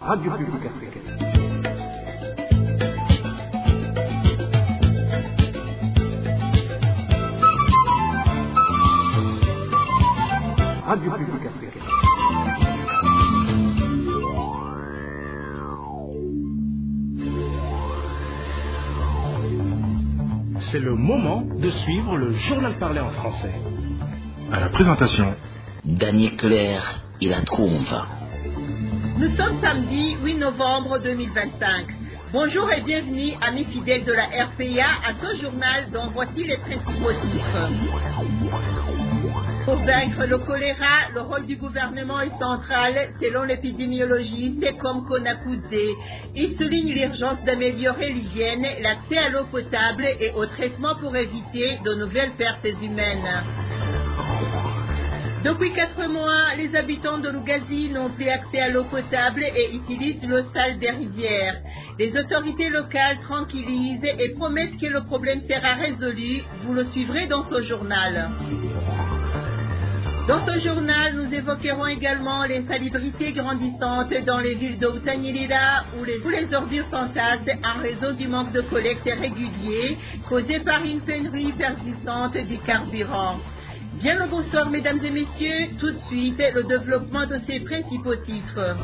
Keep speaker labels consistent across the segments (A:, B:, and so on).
A: Radio Publique Africaine. Radio Publique Africaine. C'est le moment de suivre le journal parlé en français.
B: À la présentation,
C: Daniel Claire et la Trompe.
D: Nous sommes samedi 8 novembre 2025. Bonjour et bienvenue, amis fidèles de la RPA, à ce journal dont voici les principaux titres. Pour vaincre le choléra, le rôle du gouvernement est central, selon l'épidémiologiste comme Konakudze. Il souligne l'urgence d'améliorer l'hygiène, l'accès à l'eau potable et au traitement pour éviter de nouvelles pertes humaines. Depuis 4 mois, les habitants de Lugazi n'ont plus accès à l'eau potable et utilisent l'eau sale des rivières. Les autorités locales tranquillisent et promettent que le problème sera résolu. Vous le suivrez dans ce journal. Dans ce journal, nous évoquerons également les salubrités grandissantes dans les villes de Utanyirira où les ordures s'entassent en raison du manque de collecte régulier causé par une pénurie persistante du carburant. Bien le bonsoir mesdames et messieurs, tout de suite le développement de ces principaux titres.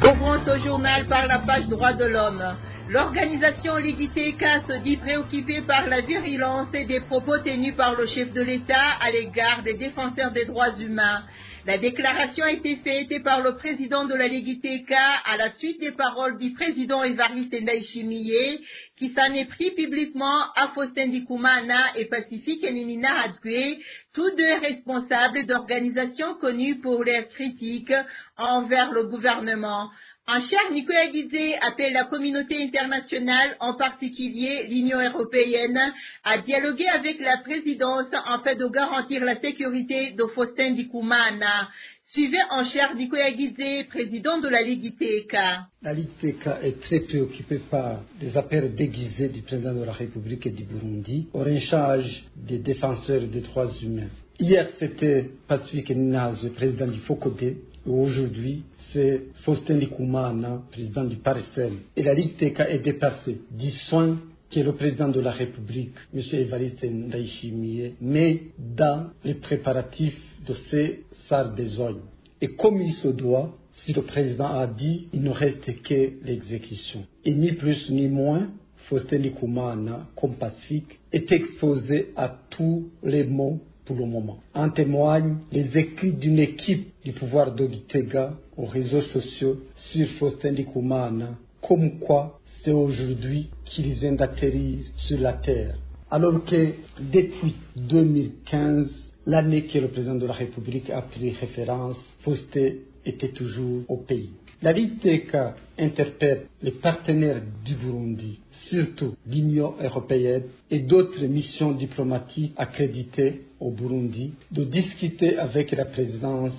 D: Ouvrons ce journal par la page droits de l'homme. L'organisation Ligiteka se dit préoccupée par la virulence des propos tenus par le chef de l'État à l'égard des défenseurs des droits humains. La déclaration a été faite par le président de la Ligiteka à la suite des paroles du président Évariste Ndayishimiye qui s'en est pris publiquement à Faustin Ndikumana et Pacifique Elimina Hadoué, tous deux responsables d'organisations connues pour leurs critiques envers le gouvernement. En chair, Nicolas Guizé appelle la communauté internationale, en particulier l'Union européenne, à dialoguer avec la présidence afin de garantir la sécurité de Faustin Ndikumana. Suivez en chair Nicolas Guizé, président de la Ligiteka.
E: La Ligiteka est très préoccupée par les appels déguisés du président de la République et du Burundi au lynchage des défenseurs des droits humains. Hier, c'était Pacifique Ninaze, le président du FOCODE, et aujourd'hui, c'est Faustin Ndikumana, président du PARCEL. Et la Ligiteka est dépassée du soin que le président de la République, M. Évariste Ndayishimiye, met dans les préparatifs de ces SAR besogne. Et comme il se doit, si le président a dit, il ne reste que l'exécution. Et ni plus ni moins, Faustin Ndikumana, comme Pacifique, est exposé à tous les maux pour le moment. En témoignent les écrits d'une équipe du pouvoir de Gitega aux réseaux sociaux sur Faustin Ndikumana, comme quoi c'est aujourd'hui qu'ils viennent d'atterrir sur la terre. Alors que depuis 2015, l'année que le président de la République a pris référence, Faustin était toujours au pays. La Ligiteka interpelle les partenaires du Burundi, surtout l'Union européenne et d'autres missions diplomatiques accréditées au Burundi, de discuter avec la présidence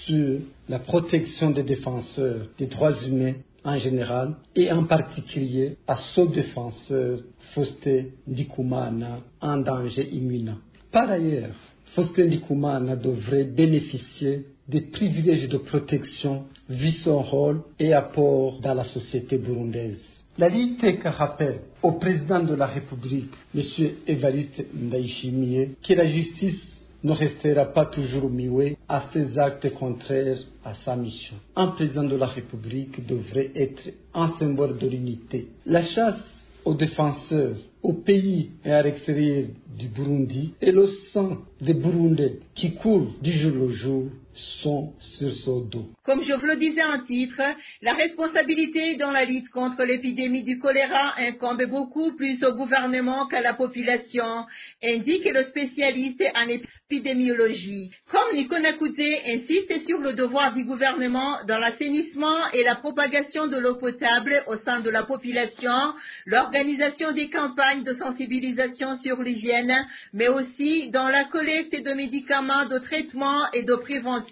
E: sur la protection des défenseurs des droits humains en général et en particulier à ce défenseur Faustin Ndikumana en danger imminent. Par ailleurs, Faustin Ndikumana devrait bénéficier des privilèges de protection vu son rôle et apport dans la société burundaise. La Ligiteka rappelle au président de la République, M. Évariste Ndayishimiye, que la justice ne restera pas toujours muette à ses actes contraires à sa mission. Un président de la République devrait être un symbole de l'unité. La chasse aux défenseurs, au pays et à l'extérieur du Burundi, et le sang des Burundais qui coulent du jour au jour sont sur son dos.
D: Comme je vous le disais en titre, la responsabilité dans la lutte contre l'épidémie du choléra incombe beaucoup plus au gouvernement qu'à la population, indique le spécialiste en épidémiologie. Comme Nicolas Koudé insiste sur le devoir du gouvernement dans l'assainissement et la propagation de l'eau potable au sein de la population, l'organisation des campagnes de sensibilisation sur l'hygiène, mais aussi dans la collecte de médicaments de traitement et de prévention.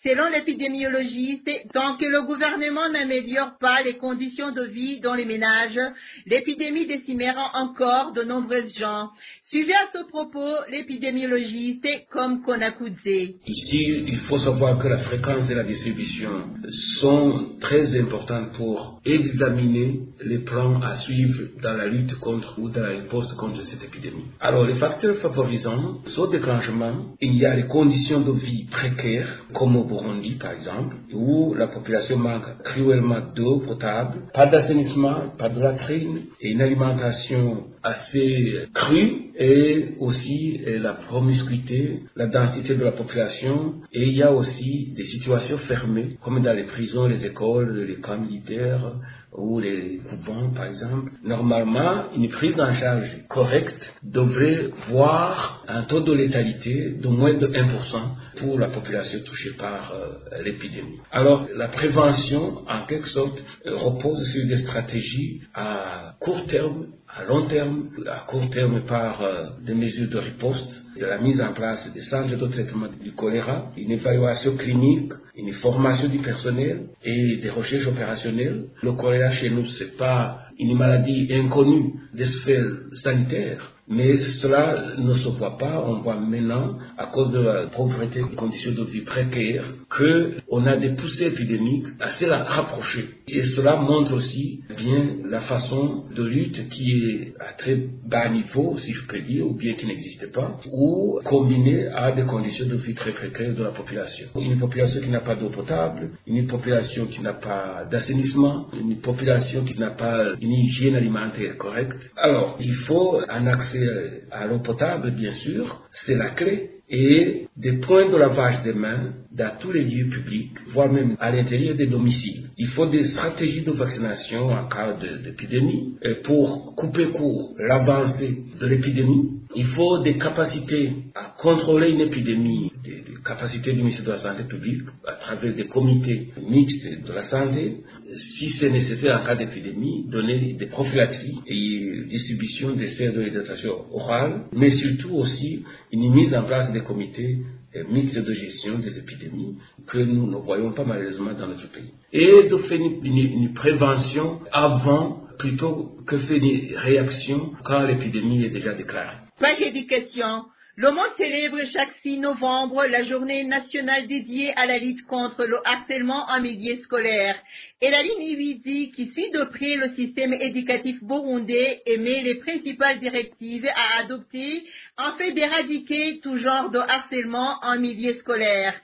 D: Selon l'épidémiologiste, tant que le gouvernement n'améliore pas les conditions de vie dans les ménages, l'épidémie décimera encore de nombreuses gens. Suivez à ce propos l'épidémiologiste comme Konakudze.
F: Ici, il faut savoir que la fréquence et la distribution sont très importantes pour examiner les plans à suivre dans la lutte contre ou dans la riposte contre cette épidémie. Alors, les facteurs favorisants, au déclenchement, il y a les conditions de vie précaires, comme au Burundi par exemple, où la population manque cruellement d'eau potable, pas d'assainissement, pas de latrines, et une alimentation assez crue, et aussi la promiscuité, la densité de la population, et il y a aussi des situations fermées, comme dans les prisons, les écoles, les camps militaires, ou les couvents par exemple. Normalement, une prise en charge correcte devrait voir un taux de létalité de moins de 1% pour la population touchée par l'épidémie. Alors, la prévention, en quelque sorte, repose sur des stratégies à court terme, à long terme, à court terme par des mesures de riposte, de la mise en place des centres de traitement du choléra, une évaluation clinique, une formation du personnel et des recherches opérationnelles. Le choléra chez nous, c'est pas une maladie inconnue des sphères sanitaires, mais cela ne se voit pas. On voit maintenant, à cause de la pauvreté, des conditions de vie précaires, qu'on a des poussées épidémiques assez rapprochées. Et cela montre aussi bien la façon de lutte qui est à très bas niveau, si je peux dire, ou bien qui n'existe pas, ou combinée à des conditions de vie très précaires de la population. Une population qui n'a pas d'eau potable, une population qui n'a pas d'assainissement, une population qui n'a pas une hygiène alimentaire correcte. Alors, il faut un accès à l'eau potable, bien sûr, c'est la clé, et des points de lavage des mains dans tous les lieux publics, voire même à l'intérieur des domiciles. Il faut des stratégies de vaccination en cas d'épidémie pour couper court l'avancée de l'épidémie. Il faut des capacités à contrôler une épidémie, des capacités du ministère de la Santé publique à travers des comités mixtes de la santé. Si c'est nécessaire en cas d'épidémie, donner des prophylaxies et distribution des serres de hydratation orale, mais surtout aussi une mise en place des comités mixtes de gestion des épidémies que nous ne voyons pas malheureusement dans notre pays. Et de faire une prévention avant plutôt que faire une réaction quand l'épidémie est déjà déclarée.
D: Page éducation. Le monde célèbre chaque 6 novembre la journée nationale dédiée à la lutte contre le harcèlement en milieu scolaire. Et la ligne Wizi, qui suit de près le système éducatif burundais, émet les principales directives à adopter en fait d'éradiquer tout genre de harcèlement en milieu scolaire.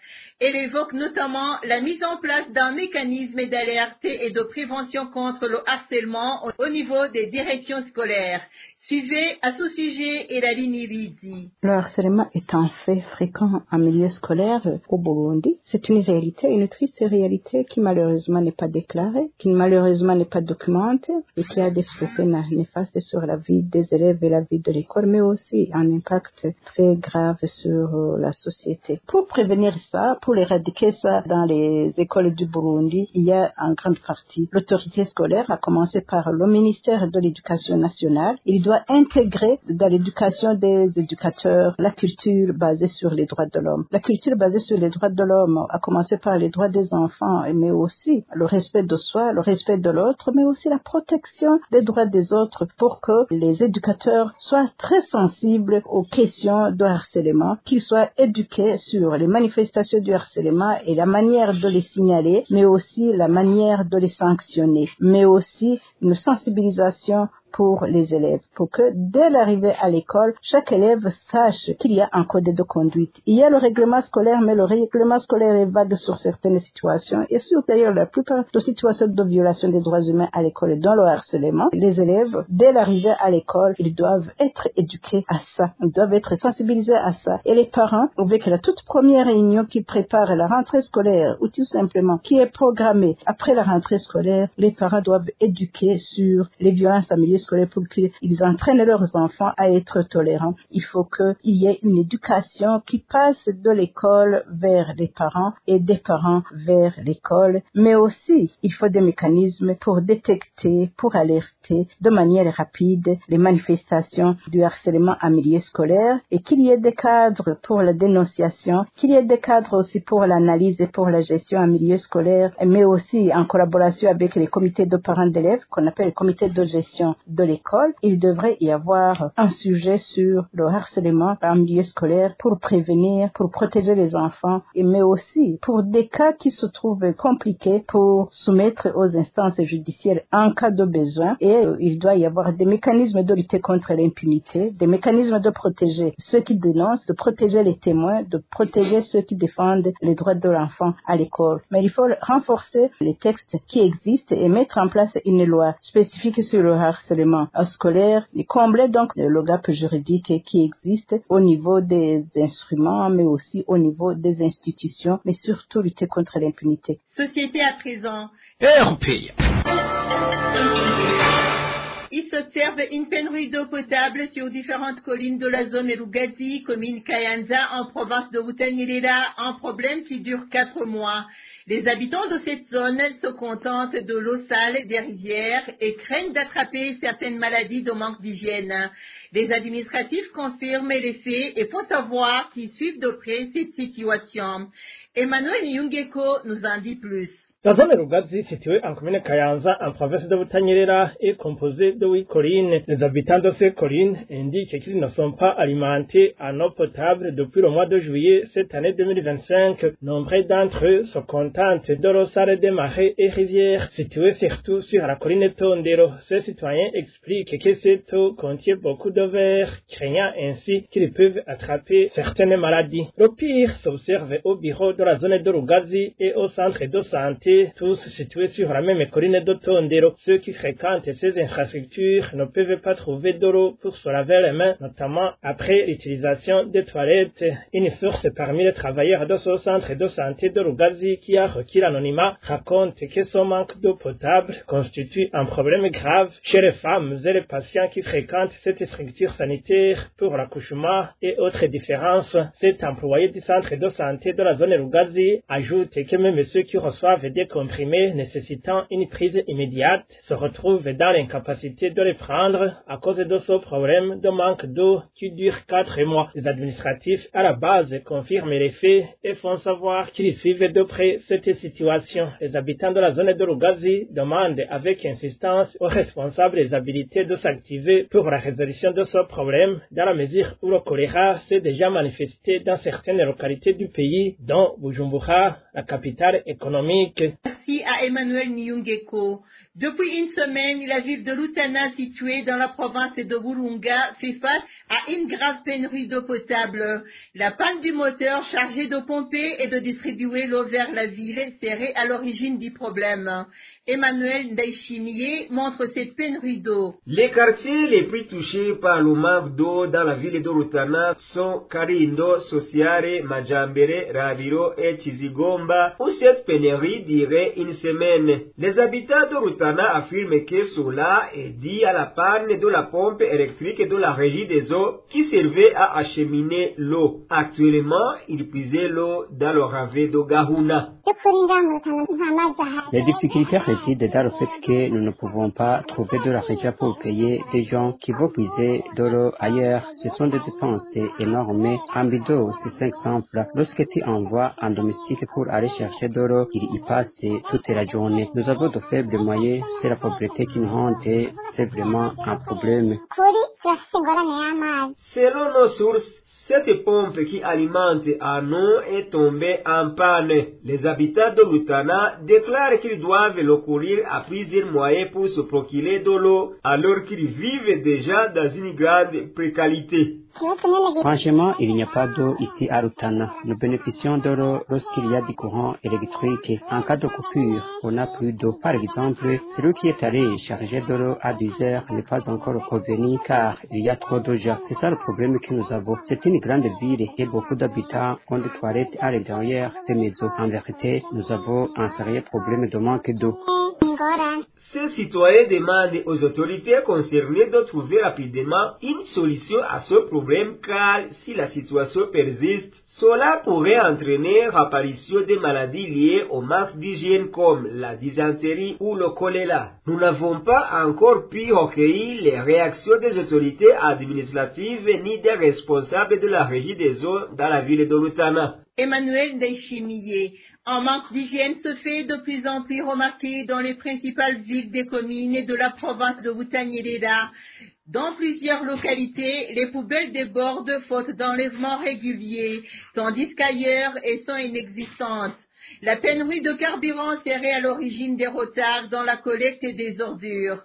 D: Elle évoque notamment la mise en place d'un mécanisme d'alerte et de prévention contre le harcèlement au niveau des directions scolaires. Suivez à ce sujet Elaline Wizi.
G: Le harcèlement est un fait fréquent en milieu scolaire au Burundi. C'est une réalité, une triste réalité qui malheureusement n'est pas déclarée, qui malheureusement n'est pas documentée et qui a des effets néfastes sur la vie des élèves et la vie de l'école, mais aussi un impact très grave sur la société. Pour prévenir ça, pour éradiquer ça dans les écoles du Burundi, il y a en grande partie l'autorité scolaire, à commencer par le ministère de l'Éducation nationale. Il doit intégrer dans l'éducation des éducateurs la culture basée sur les droits de l'homme. La culture basée sur les droits de l'homme, à commencer par les droits des enfants, mais aussi le respect de soi, le respect de l'autre, mais aussi la protection des droits des autres pour que les éducateurs soient très sensibles aux questions de harcèlement, qu'ils soient éduqués sur les manifestations du harcèlement et la manière de les signaler, mais aussi la manière de les sanctionner, mais aussi une sensibilisation pour les élèves, pour que dès l'arrivée à l'école, chaque élève sache qu'il y a un code de conduite. Il y a le règlement scolaire, mais le règlement scolaire est vague sur certaines situations et sur d'ailleurs la plupart des situations de violation des droits humains à l'école dans le harcèlement. Les élèves, dès l'arrivée à l'école, ils doivent être éduqués à ça, ils doivent être sensibilisés à ça. Et les parents, avec la toute première réunion qui prépare la rentrée scolaire ou tout simplement qui est programmée après la rentrée scolaire, les parents doivent éduquer sur les violences en milieu scolaire pour qu'ils entraînent leurs enfants à être tolérants. Il faut qu'il y ait une éducation qui passe de l'école vers les parents et des parents vers l'école, mais aussi il faut des mécanismes pour détecter, pour alerter de manière rapide les manifestations du harcèlement en milieu scolaire et qu'il y ait des cadres pour la dénonciation, qu'il y ait des cadres aussi pour l'analyse et pour la gestion en milieu scolaire, mais aussi en collaboration avec les comités de parents d'élèves qu'on appelle le comité de gestion de l'école. Il devrait y avoir un sujet sur le harcèlement en milieu scolaire pour prévenir, pour protéger les enfants, mais aussi pour des cas qui se trouvent compliqués pour soumettre aux instances judiciaires en cas de besoin. Et il doit y avoir des mécanismes de lutter contre l'impunité, des mécanismes de protéger ceux qui dénoncent, de protéger les témoins, de protéger ceux qui défendent les droits de l'enfant à l'école. Mais il faut renforcer les textes qui existent et mettre en place une loi spécifique sur le harcèlement scolaire et combler donc le gap juridique qui existe au niveau des instruments, mais aussi au niveau des institutions, mais surtout lutter contre l'impunité.
D: Société à présent.
A: RPA.
D: Il s'observe une pénurie d'eau potable sur différentes collines de la zone Elugazi, commune Kayanza, en province de Butanyerera, un problème qui dure 4 mois. Les habitants de cette zone se contentent de l'eau sale des rivières et craignent d'attraper certaines maladies de manque d'hygiène. Les administratifs confirment les faits et font savoir qu'ils suivent de près cette situation. Emmanuel Nyungeko nous en dit plus.
H: La zone Rugazi, située en commune Kayanza, en province de Butanyerera, est composée de 8 collines. Les habitants de ces collines indiquent qu'ils ne sont pas alimentés en eau potable depuis le mois de juillet cette année 2025. Nombre d'entre eux se contentent de l'eau sale des marais et rivières, situées surtout sur la colline Tondero. Ces citoyens expliquent que cette eau contient beaucoup de verre, craignant ainsi qu'ils peuvent attraper certaines maladies. Le pire s'observe au bureau de la zone de Rugazi et au centre de santé, tous situés sur la même colline de Tondero. Ceux qui fréquentent ces infrastructures ne peuvent pas trouver de l'eau pour se laver les mains, notamment après l'utilisation des toilettes. Une source parmi les travailleurs de ce centre de santé de Rugazi qui a requis l'anonymat raconte que ce manque d'eau potable constitue un problème grave chez les femmes et les patients qui fréquentent cette structure sanitaire pour l'accouchement et autres différences. Cet employé du centre de santé de la zone Rugazi ajoute que même ceux qui reçoivent des comprimés nécessitant une prise immédiate se retrouvent dans l'incapacité de les prendre à cause de ce problème de manque d'eau qui dure 4 mois. Les administratifs à la base confirment les faits et font savoir qu'ils suivent de près cette situation. Les habitants de la zone de Rugazi demandent avec insistance aux responsables les habilités de s'activer pour la résolution de ce problème dans la mesure où le choléra s'est déjà manifesté dans certaines localités du pays, dont Bujumbura, la capitale économique.
D: Merci à Emmanuel Nyungeko. Depuis une semaine, la ville de Lutana, située dans la province de Burunga, fait face à une grave pénurie d'eau potable. La panne du moteur chargé de pomper et de distribuer l'eau vers la ville serait à l'origine du problème. Emmanuel Ndaishimiye montre cette pénurie d'eau.
I: Les quartiers les plus touchés par le manque d'eau dans la ville de Rutana sont Karindo, Sosiare, Majambere, Rabiro et Chizigomba, où cette pénurie dirait une semaine. Les habitants de Rutana affirment que cela est dû à la panne de la pompe électrique de la régie des eaux qui servait à acheminer l'eau. Actuellement, ils puisaient l'eau dans le ravet de Gahuna.
J: Les difficultés résident dans le fait que nous ne pouvons pas trouver de l'argent pour payer des gens qui vont puiser de l'eau ailleurs. Ce sont des dépenses énormes. En bidon, c'est 5 simples. Lorsque tu envoies un domestique pour aller chercher de l'eau, il y passe toute la journée. Nous avons de faibles moyens. C'est la pauvreté qui nous hante. C'est vraiment un problème.
I: Selon nos sources, cette pompe qui alimente en eau est tombée en panne. Les habitants de Lutana déclarent qu'ils doivent recourir à plusieurs moyens pour se procurer de l'eau alors qu'ils vivent déjà dans une grande précarité.
J: Franchement, il n'y a pas d'eau ici à Rutana. Nous bénéficions de l'eau lorsqu'il y a du courant électrique. En cas de coupure, on n'a plus d'eau. Par exemple, celui qui est allé charger de l'eau à 10 heures n'est pas encore revenu car il y a trop de gens. C'est ça le problème que nous avons. C'est une grande ville et beaucoup d'habitants ont des toilettes à l'intérieur des maisons. En vérité, nous avons un sérieux problème de manque d'eau.
I: Ces citoyens demandent aux autorités concernées de trouver rapidement une solution à ce problème car si la situation persiste, cela pourrait entraîner l'apparition de maladies liées au manque d'hygiène comme la dysenterie ou le choléra. Nous n'avons pas encore pu recueillir les réactions des autorités administratives ni des responsables de la régie des eaux dans la ville de Rutana.
D: Emmanuel Ndayishimiye. Un manque d'hygiène se fait de plus en plus remarquer dans les principales villes des communes et de la province de Butanyerera. Dans plusieurs localités, les poubelles débordent faute d'enlèvement régulier, tandis qu'ailleurs, elles sont inexistantes. La pénurie de carburant serait à l'origine des retards dans la collecte des ordures.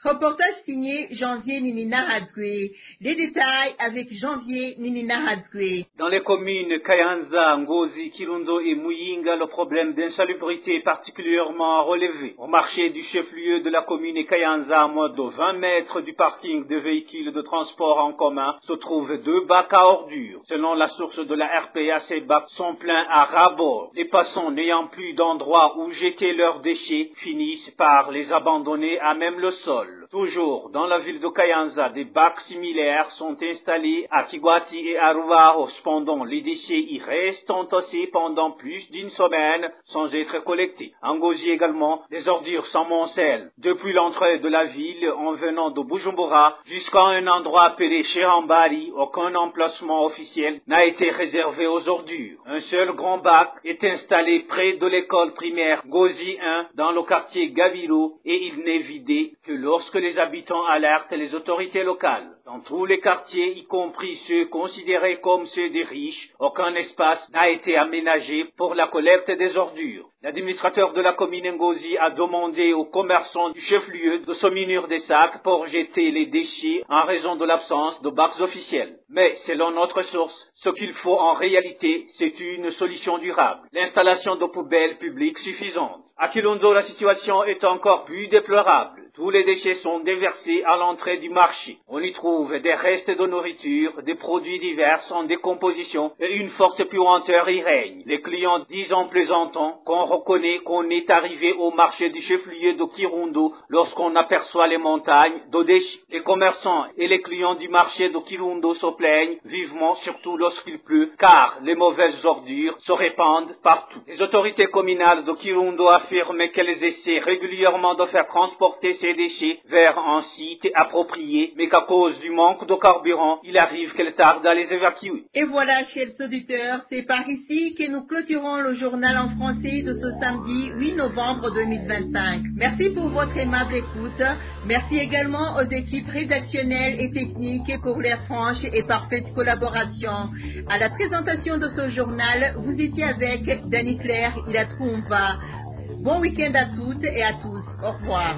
D: Reportage signé Janvier Ninina Hadzwe. Les détails avec Janvier Ninina Hadzwe.
K: Dans les communes Kayanza, Ngozi, Kirundo et Muyinga, le problème d'insalubrité est particulièrement relevé. Au marché du chef-lieu de la commune Kayanza, à moins de 20 mètres du parking de véhicules de transport en commun, se trouvent 2 bacs à ordures. Selon la source de la RPA, ces bacs sont pleins à ras-bord. Les passants n'ayant plus d'endroit où jeter leurs déchets finissent par les abandonner à même le sol. Toujours dans la ville de Kayanza, des bacs similaires sont installés à Kigwati et à Ruaho. Cependant, les déchets y restent entassés pendant plus d'une semaine sans être collectés. En Ngozi également, les ordures s'amoncellent. Depuis l'entrée de la ville, en venant de Bujumbura jusqu'à un endroit appelé Chirambari, aucun emplacement officiel n'a été réservé aux ordures. Un seul grand bac est installé près de l'école primaire Ngozi 1 dans le quartier Gaviro et il n'est vidé que lorsque les habitants alertent les autorités locales. Dans tous les quartiers, y compris ceux considérés comme ceux des riches, aucun espace n'a été aménagé pour la collecte des ordures. L'administrateur de la commune Ngozi a demandé aux commerçants du chef-lieu de se munir des sacs pour jeter les déchets en raison de l'absence de bacs officiels. Mais, selon notre source, ce qu'il faut en réalité, c'est une solution durable. L'installation de poubelles publiques suffisantes. À Kirundo, la situation est encore plus déplorable. Tous les déchets sont déversés à l'entrée du marché. On y trouve des restes de nourriture, des produits divers en décomposition et une forte puanteur y règne. Les clients disent en plaisantant qu'on reconnaît qu'on est arrivé au marché du chef-lieu de Kirundo lorsqu'on aperçoit les montagnes de déchets. Les commerçants et les clients du marché de Kirundo se plaignent vivement, surtout lorsqu'il pleut, car les mauvaises ordures se répandent partout. Les autorités communales de Kirundo affirment qu'elles essaient régulièrement de faire transporter ces déchets vers un site approprié, mais qu'à cause du manque de carburant, il arrive qu'elles tardent à les évacuer.
D: Et voilà, chers auditeurs, c'est par ici que nous clôturons le journal en français de ce samedi 8 novembre 2025. Merci pour votre aimable écoute. Merci également aux équipes rédactionnelles et techniques pour leur franche et parfaite collaboration. À la présentation de ce journal, vous étiez avec Dani Claire Ilatrumva. Bon week-end à toutes et à tous. Au revoir.